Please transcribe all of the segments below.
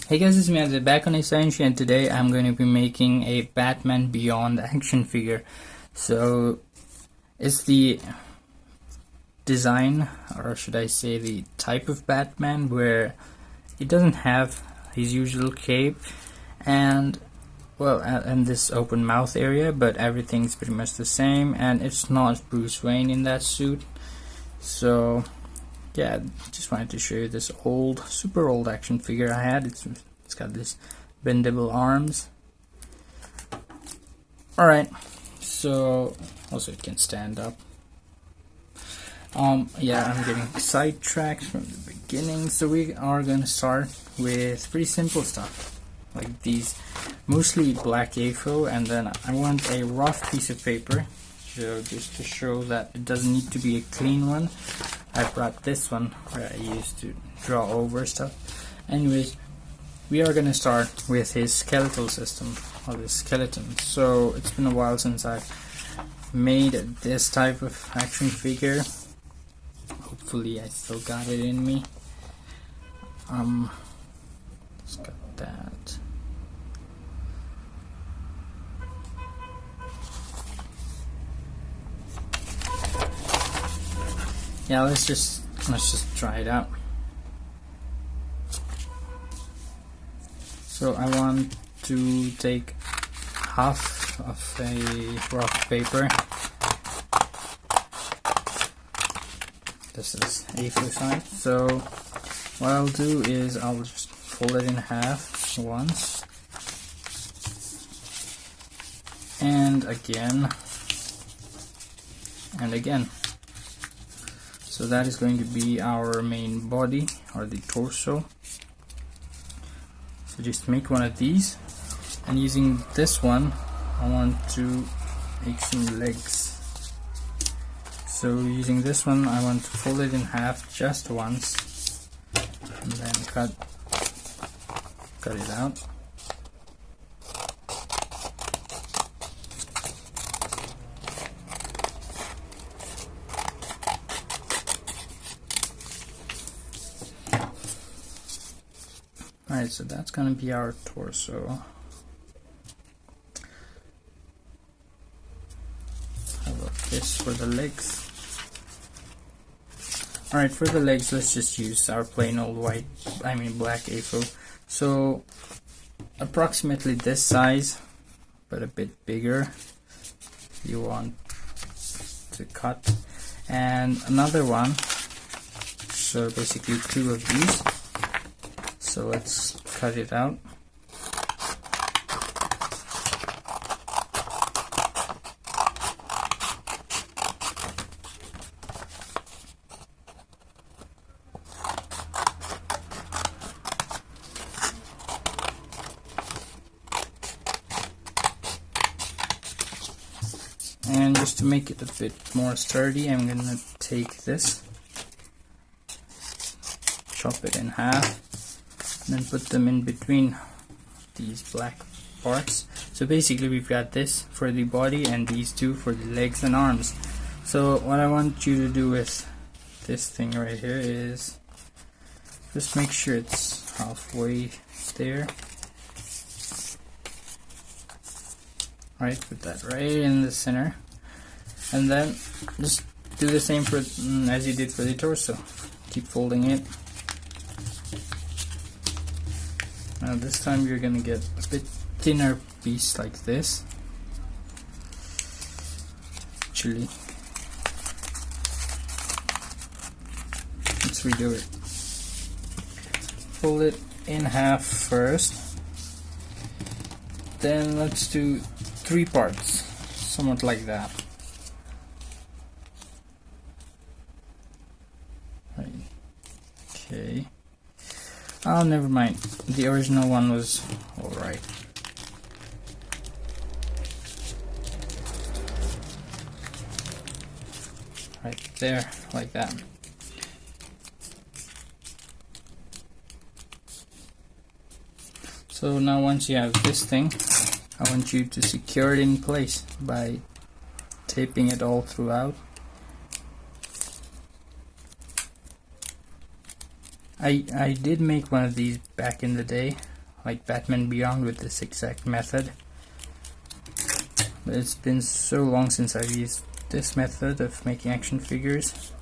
Hey guys, it's me Andy, back on Essential, and today I'm going to be making a Batman Beyond action figure. So it's the design, or should I say the type of Batman, where he doesn't have his usual cape and and this open mouth area, but everything's pretty much the same, and it's not Bruce Wayne in that suit. So yeah, just wanted to show you this super old action figure I had. It's got this bendable arms. Alright, so also it can stand up. Yeah, I'm getting sidetracked from the beginning, so we are gonna start with pretty simple stuff like these, mostly black A4, and then I want a rough piece of paper, so just to show that it doesn't need to be a clean one. I brought this one where I used to draw over stuff. Anyways, we are gonna start with his skeletal system, or the skeleton. So it's been a while since I've made this type of action figure. Hopefully I still got it in me. Just got that. Yeah, let's just try it out. So I want to take half of a rough paper. This is A4 size. So what I'll do is I'll just fold it in half once, and again, and again. So that is going to be our main body, or the torso. So just make one of these, and using this one I want to make some legs. So using this one I want to fold it in half just once, and then cut it out. Alright, so that's gonna be our torso. How about this for the legs? Alright, for the legs, let's just use our plain old black A4. So approximately this size, but a bit bigger you want to cut, and another one, so basically two of these. So let's cut it out. And just to make it a bit more sturdy, I'm gonna take this, chop it in half, and then put them in between these black parts. So basically we've got this for the body and these two for the legs and arms. So what I want you to do with this thing right here is just make sure it's halfway there. Alright, put that right in the center, and then just do the same for as you did for the torso. Keep folding it. Now this time you're gonna get a bit thinner piece like this. Actually, let's redo it. Fold it in half first, then let's do 3 parts, somewhat like that. Right. Okay. Oh, never mind. The original one was alright. Right there, like that. So now once you have this thing, I want you to secure it in place by taping it all throughout. I did make one of these back in the day, like Batman Beyond with this exact method. But it's been so long since I've used this method of making action figures.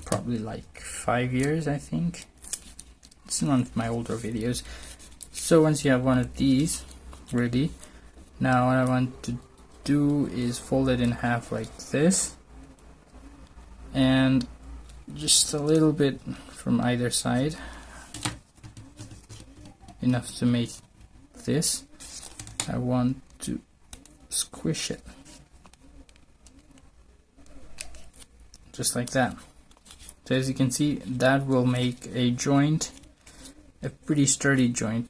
Probably like 5 years, I think. It's in one of my older videos. So once you have one of these ready, now what I want to do is fold it in half like this, and just a little bit from either side, enough to make this. I want to squish it just like that. So as you can see, that will make a joint, a pretty sturdy joint.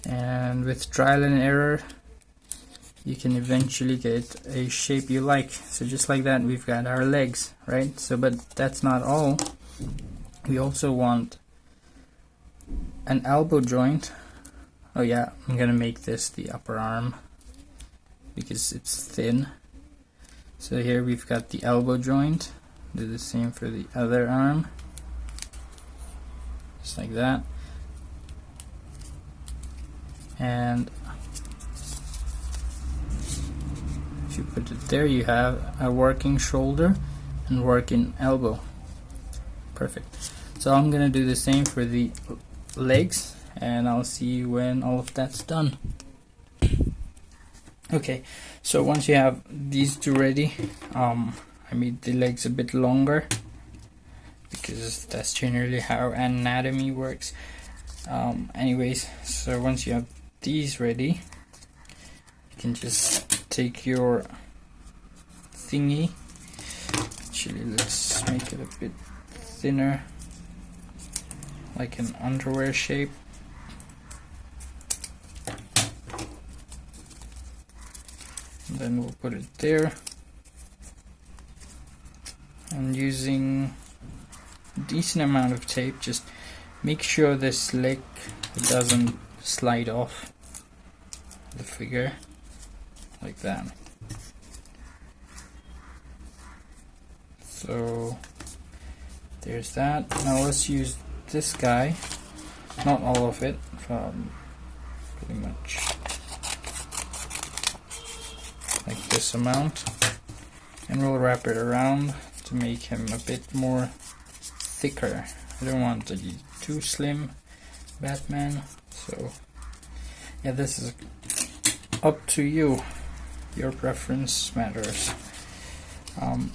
And with trial and error, you can eventually get a shape you like. So just like that, we've got our legs, right? So, but that's not all. We also want an elbow joint. Oh yeah, I'm gonna make this the upper arm because it's thin. So here we've got the elbow joint. Do the same for the other arm, just like that. And if you put it there, you have a working shoulder and working elbow. Perfect. So I'm gonna do the same for the legs, and I'll see you when all of that's done. Okay, so once you have these two ready, I made the legs a bit longer because that's generally how anatomy works. Anyways, so once you have these ready, you can just take your thingy. Actually, let's make it a bit thinner, like an underwear shape. And then we'll put it there, and using a decent amount of tape, just make sure this leg doesn't slide off the figure like that. So there's that. Now let's use this guy, not all of it, pretty much like this amount, and we'll wrap it around to make him a bit more thicker. I don't want to be too slim Batman, so yeah, this is up to you. Your preference matters. And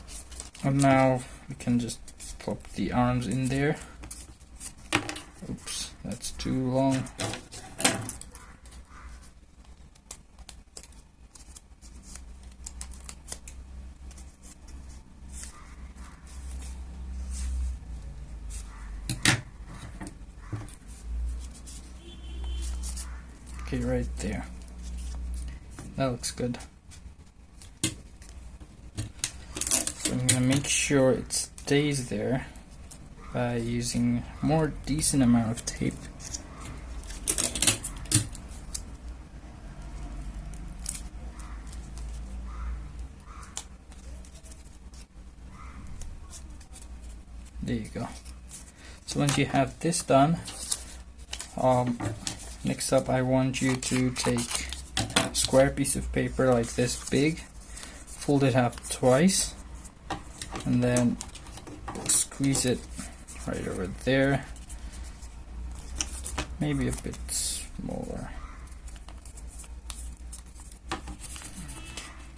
now we can just pop the arms in there. Oops, that's too long. Okay, right there. That looks good. So I'm gonna make sure it stays there by using more decent amount of tape. There you go. So once you have this done, next up I want you to take a square piece of paper like this big, fold it up twice, and then squeeze it right over there, maybe a bit smaller,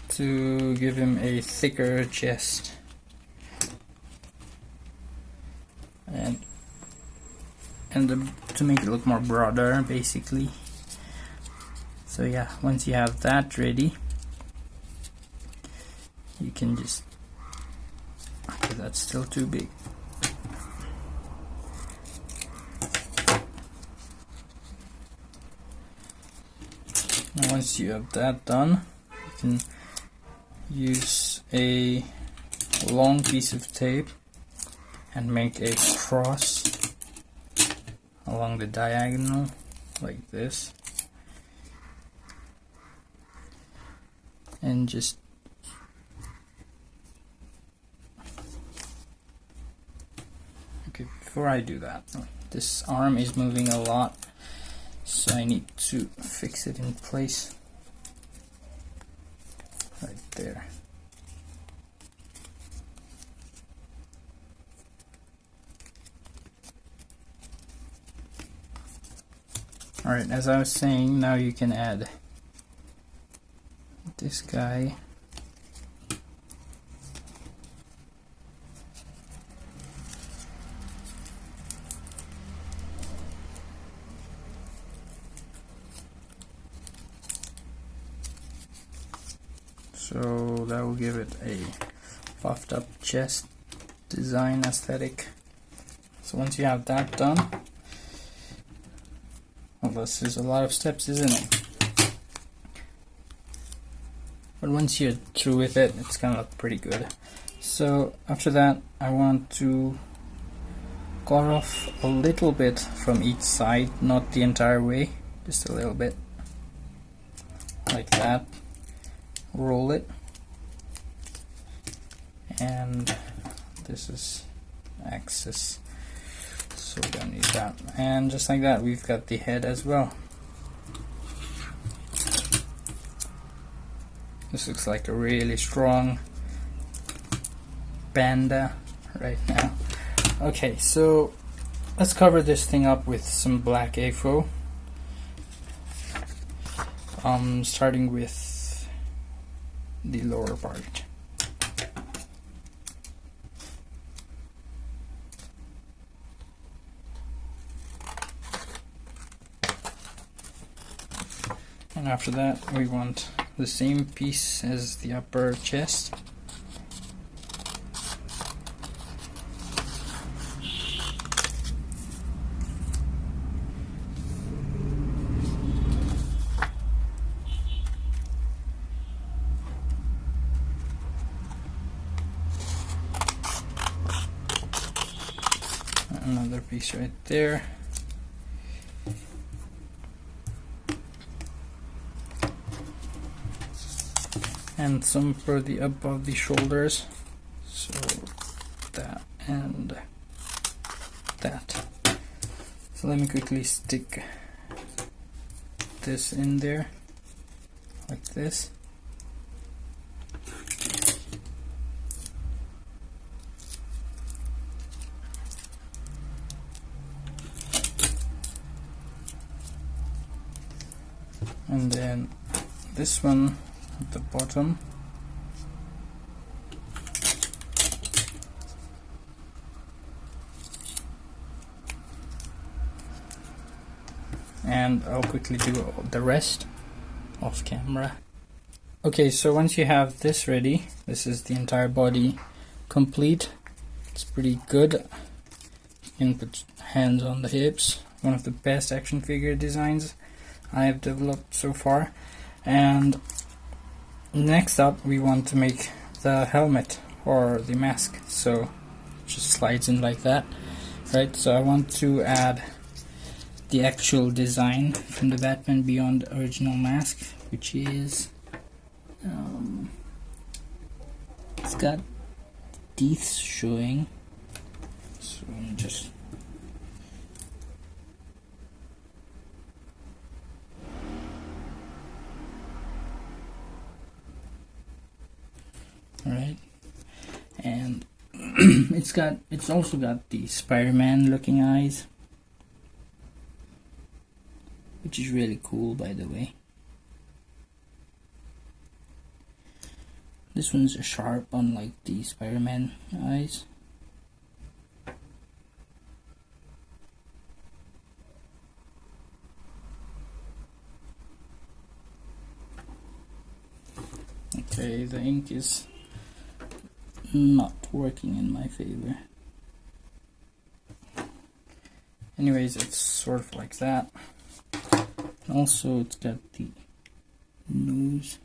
to give him a thicker chest. And to make it look more broader, basically. So yeah, once you have that ready, you can just, okay, that's still too big. Now once you have that done, you can use a long piece of tape and make a cross along the diagonal like this, and just before I do that, this arm is moving a lot, so I need to fix it in place right there. Alright, as I was saying, now you can add this guy. So that will give it a puffed up chest design aesthetic. So once you have that done, well, this is a lot of steps, isn't it? But once you're through with it, it's gonna look pretty good. So after that, I want to cut off a little bit from each side, not the entire way, just a little bit, like that. Roll it, and this is axis, so we don't need that. And just like that, we've got the head as well. This looks like a really strong panda right now. Okay, so let's cover this thing up with some black AFO. Starting with the lower part. And after that, we want the same piece as the upper chest. Another piece right there. And some for the above the shoulders. So that and that. So let me quickly stick this in there like this. And then this one at the bottom. And I'll quickly do the rest off camera. Okay, so once you have this ready, this is the entire body complete. It's pretty good. You can put hands on the hips. One of the best action figure designs I have developed so far. And next up, we want to make the helmet or the mask. So it just slides in like that, right? So I want to add the actual design from the Batman Beyond original mask, which is it's got teeth showing. So I'm just right, and it's also got the Spider-Man looking eyes, which is really cool, by the way. This one's sharp, unlike the Spider-Man eyes. Okay, the ink is not working in my favor. Anyways, it's sort of like that. Also, it's got the nose.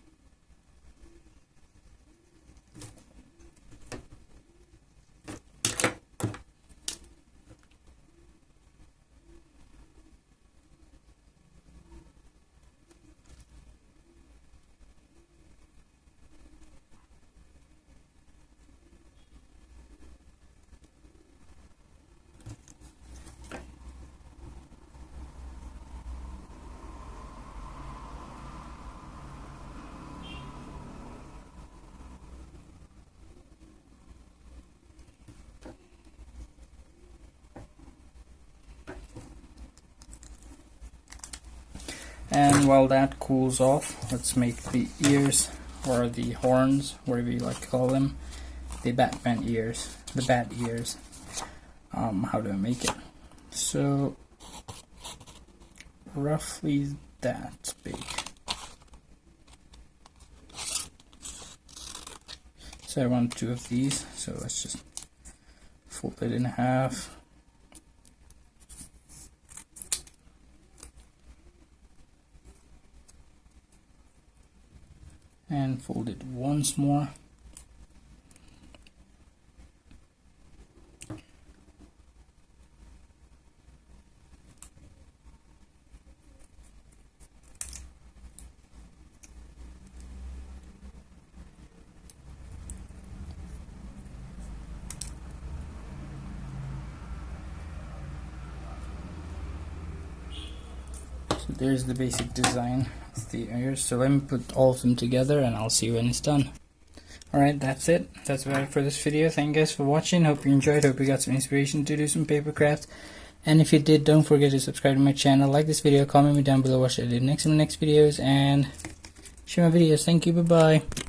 And while that cools off, let's make the ears, or the horns, whatever you like to call them, the Batman ears, the bat ears. How do I make it? So roughly that big. So I want 2 of these, so let's just fold it in half. And fold it once more. So there's the basic design of the ears. So let me put all of them together and I'll see you when it's done. Alright, that's it. That's about it for this video. Thank you guys for watching. Hope you enjoyed. Hope you got some inspiration to do some paper crafts. And if you did, don't forget to subscribe to my channel. Like this video, comment me down below what I did next in my next videos, and share my videos. Thank you. Bye-bye.